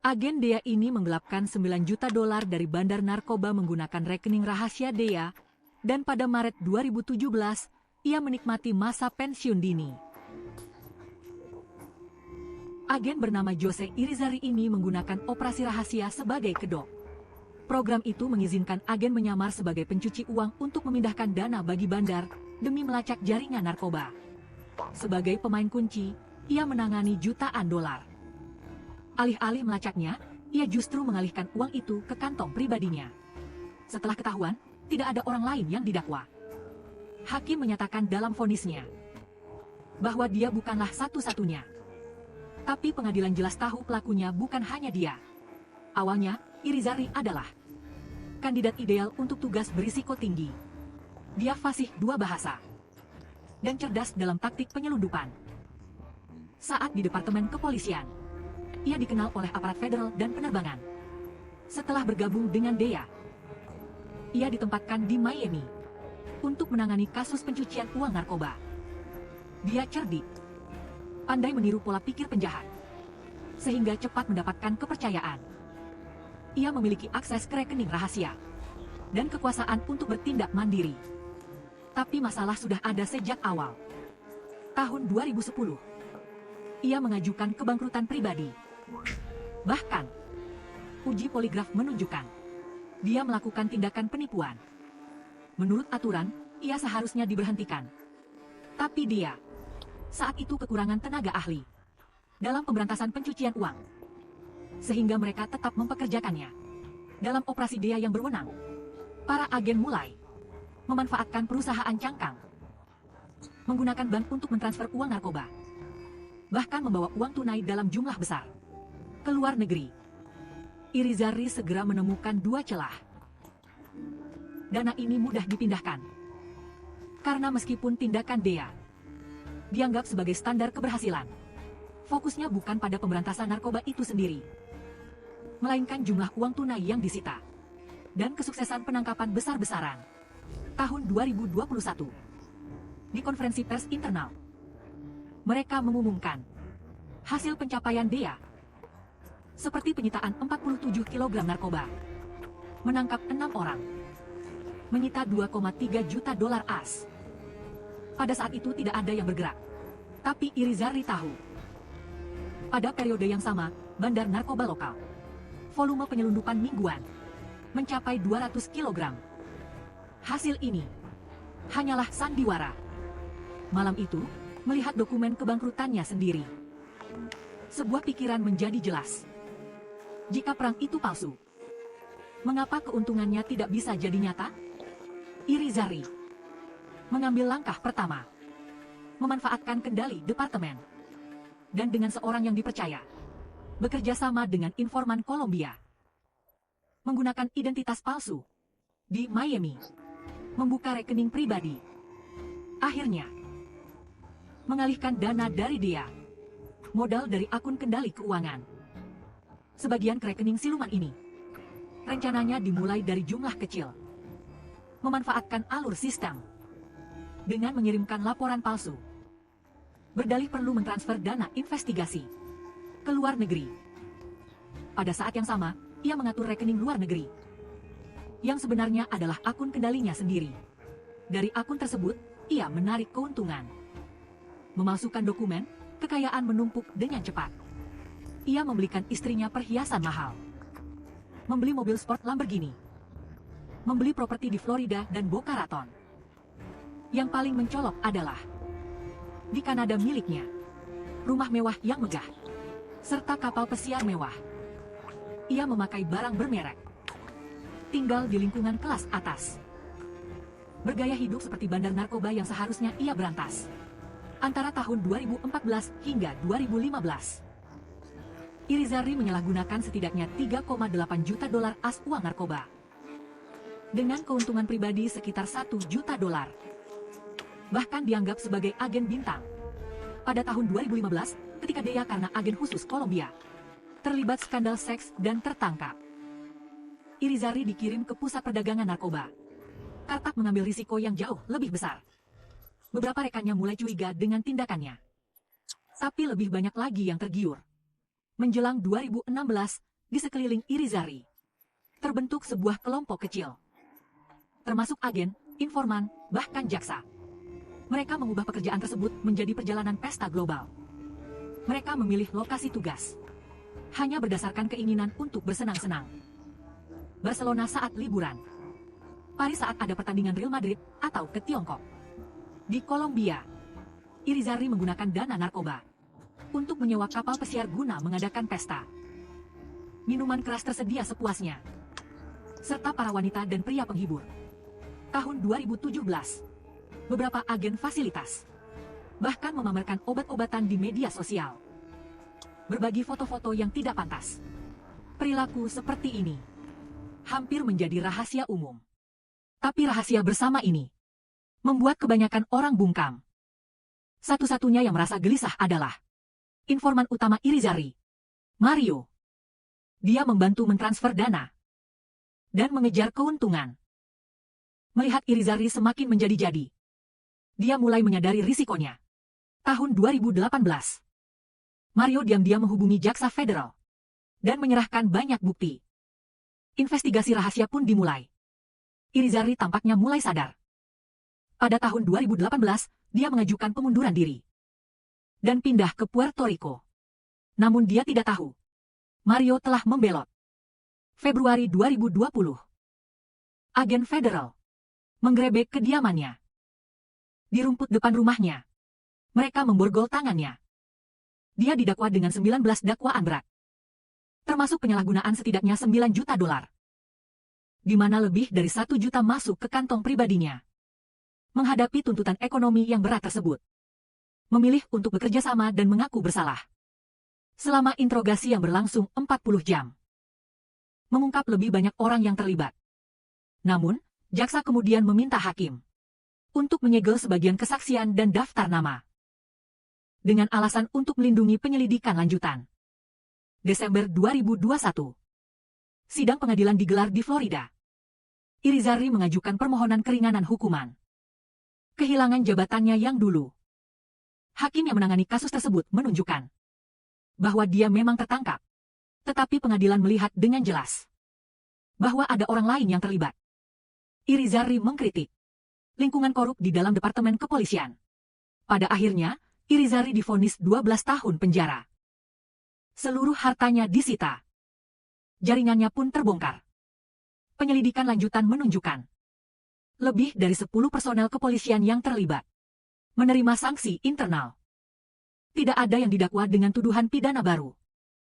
Agen Dea ini menggelapkan 9 juta dolar dari bandar narkoba menggunakan rekening rahasia Dea, dan pada Maret 2017, ia menikmati masa pensiun dini. Agen bernama Jose Irizarry ini menggunakan operasi rahasia sebagai kedok. Program itu mengizinkan agen menyamar sebagai pencuci uang untuk memindahkan dana bagi bandar demi melacak jaringan narkoba. Sebagai pemain kunci, ia menangani jutaan dolar. Alih-alih melacaknya, ia justru mengalihkan uang itu ke kantong pribadinya. Setelah ketahuan, tidak ada orang lain yang didakwa. Hakim menyatakan dalam vonisnya bahwa dia bukanlah satu-satunya. Tapi pengadilan jelas tahu pelakunya bukan hanya dia. Awalnya, Irizarry adalah kandidat ideal untuk tugas berisiko tinggi. Dia fasih 2 bahasa dan cerdas dalam taktik penyelundupan. Saat di Departemen Kepolisian, ia dikenal oleh aparat federal dan penerbangan. Setelah bergabung dengan Dea, ia ditempatkan di Miami untuk menangani kasus pencucian uang narkoba. Dia cerdik, pandai meniru pola pikir penjahat, sehingga cepat mendapatkan kepercayaan. Ia memiliki akses ke rekening rahasia dan kekuasaan untuk bertindak mandiri. Tapi masalah sudah ada sejak awal. Tahun 2010, ia mengajukan kebangkrutan pribadi. Bahkan, uji poligraf menunjukkan dia melakukan tindakan penipuan. Menurut aturan, ia seharusnya diberhentikan. Tapi dia saat itu kekurangan tenaga ahli dalam pemberantasan pencucian uang, sehingga mereka tetap mempekerjakannya. Dalam operasi Dea yang berwenang, para agen mulai memanfaatkan perusahaan cangkang, menggunakan bank untuk mentransfer uang narkoba, bahkan membawa uang tunai dalam jumlah besar ke luar negeri. Irizarry segera menemukan 2 celah. Dana ini mudah dipindahkan, karena meskipun tindakan Dea dianggap sebagai standar keberhasilan, fokusnya bukan pada pemberantasan narkoba itu sendiri, melainkan jumlah uang tunai yang disita, dan kesuksesan penangkapan besar-besaran. Tahun 2021, di konferensi pers internal, mereka mengumumkan hasil pencapaian Dea, seperti penyitaan 47 kg narkoba, menangkap 6 orang, menyita 2,3 juta dolar AS. Pada saat itu tidak ada yang bergerak, tapi Irizarry tahu. Pada periode yang sama, bandar narkoba lokal, volume penyelundupan mingguan mencapai 200 kg. Hasil ini hanyalah sandiwara. Malam itu, melihat dokumen kebangkrutannya sendiri, sebuah pikiran menjadi jelas. Jika perang itu palsu, mengapa keuntungannya tidak bisa jadi nyata? Irizarry mengambil langkah pertama, memanfaatkan kendali departemen, dan dengan seorang yang dipercaya, bekerja sama dengan informan Kolombia, menggunakan identitas palsu di Miami, membuka rekening pribadi. Akhirnya, mengalihkan dana dari Dea, modal dari akun kendali keuangan, sebagian ke rekening siluman ini. Rencananya dimulai dari jumlah kecil, memanfaatkan alur sistem, dengan mengirimkan laporan palsu, berdalih perlu mentransfer dana investigasi ke luar negeri. Pada saat yang sama, ia mengatur rekening luar negeri, yang sebenarnya adalah akun kendalinya sendiri. Dari akun tersebut, ia menarik keuntungan. Memalsukan dokumen, kekayaan menumpuk dengan cepat. Ia membelikan istrinya perhiasan mahal, membeli mobil sport Lamborghini, membeli properti di Florida dan Boca Raton. Yang paling mencolok adalah di Kanada miliknya, rumah mewah yang megah, serta kapal pesiar mewah. Ia memakai barang bermerek, tinggal di lingkungan kelas atas, bergaya hidup seperti bandar narkoba yang seharusnya ia berantas. Antara tahun 2014 hingga 2015, Irizarry menyalahgunakan setidaknya 3,8 juta dolar AS uang narkoba, dengan keuntungan pribadi sekitar 1 juta dolar. Bahkan dianggap sebagai agen bintang. Pada tahun 2015, ketika Dea karena agen khusus Kolombia terlibat skandal seks dan tertangkap, Irizarry dikirim ke pusat perdagangan narkoba. Kartak mengambil risiko yang jauh lebih besar. Beberapa rekannya mulai curiga dengan tindakannya, tapi lebih banyak lagi yang tergiur. Menjelang 2016, Di sekeliling Irizarry, terbentuk sebuah kelompok kecil. Termasuk agen, informan, bahkan jaksa. Mereka mengubah pekerjaan tersebut menjadi perjalanan pesta global. Mereka memilih lokasi tugas hanya berdasarkan keinginan untuk bersenang-senang. Barcelona saat liburan, Paris saat ada pertandingan Real Madrid, atau ke Tiongkok. Di Kolombia, Irizarry menggunakan dana narkoba untuk menyewa kapal pesiar guna mengadakan pesta. Minuman keras tersedia sepuasnya, serta para wanita dan pria penghibur. Tahun 2017, beberapa agen fasilitas bahkan memamerkan obat-obatan di media sosial. Berbagi foto-foto yang tidak pantas. Perilaku seperti ini hampir menjadi rahasia umum. Tapi rahasia bersama ini membuat kebanyakan orang bungkam. Satu-satunya yang merasa gelisah adalah informan utama Irizarry, Mario. Dia membantu mentransfer dana dan mengejar keuntungan. Melihat Irizarry semakin menjadi-jadi, dia mulai menyadari risikonya. Tahun 2018, Mario diam-diam menghubungi jaksa federal dan menyerahkan banyak bukti. Investigasi rahasia pun dimulai. Irizarry tampaknya mulai sadar. Pada tahun 2018, dia mengajukan pengunduran diri dan pindah ke Puerto Rico. Namun dia tidak tahu, Mario telah membelot. Februari 2020, agen federal menggerebek kediamannya. Di rumput depan rumahnya, mereka memborgol tangannya. Dia didakwa dengan 19 dakwaan berat, termasuk penyalahgunaan setidaknya 9 juta dolar, di mana lebih dari 1 juta masuk ke kantong pribadinya. Menghadapi tuntutan ekonomi yang berat tersebut, memilih untuk bekerja sama dan mengaku bersalah. Selama interogasi yang berlangsung 40 jam, mengungkap lebih banyak orang yang terlibat. Namun, jaksa kemudian meminta hakim untuk menyegel sebagian kesaksian dan daftar nama, dengan alasan untuk melindungi penyelidikan lanjutan. Desember 2021, sidang pengadilan digelar di Florida. Irizarry mengajukan permohonan keringanan hukuman. Kehilangan jabatannya yang dulu. Hakim yang menangani kasus tersebut menunjukkan bahwa dia memang tertangkap, tetapi pengadilan melihat dengan jelas bahwa ada orang lain yang terlibat. Irizarry mengkritik lingkungan korup di dalam Departemen Kepolisian. Pada akhirnya, Irizarry divonis 12 tahun penjara. Seluruh hartanya disita. Jaringannya pun terbongkar. Penyelidikan lanjutan menunjukkan lebih dari 10 personel kepolisian yang terlibat menerima sanksi internal. Tidak ada yang didakwa dengan tuduhan pidana baru.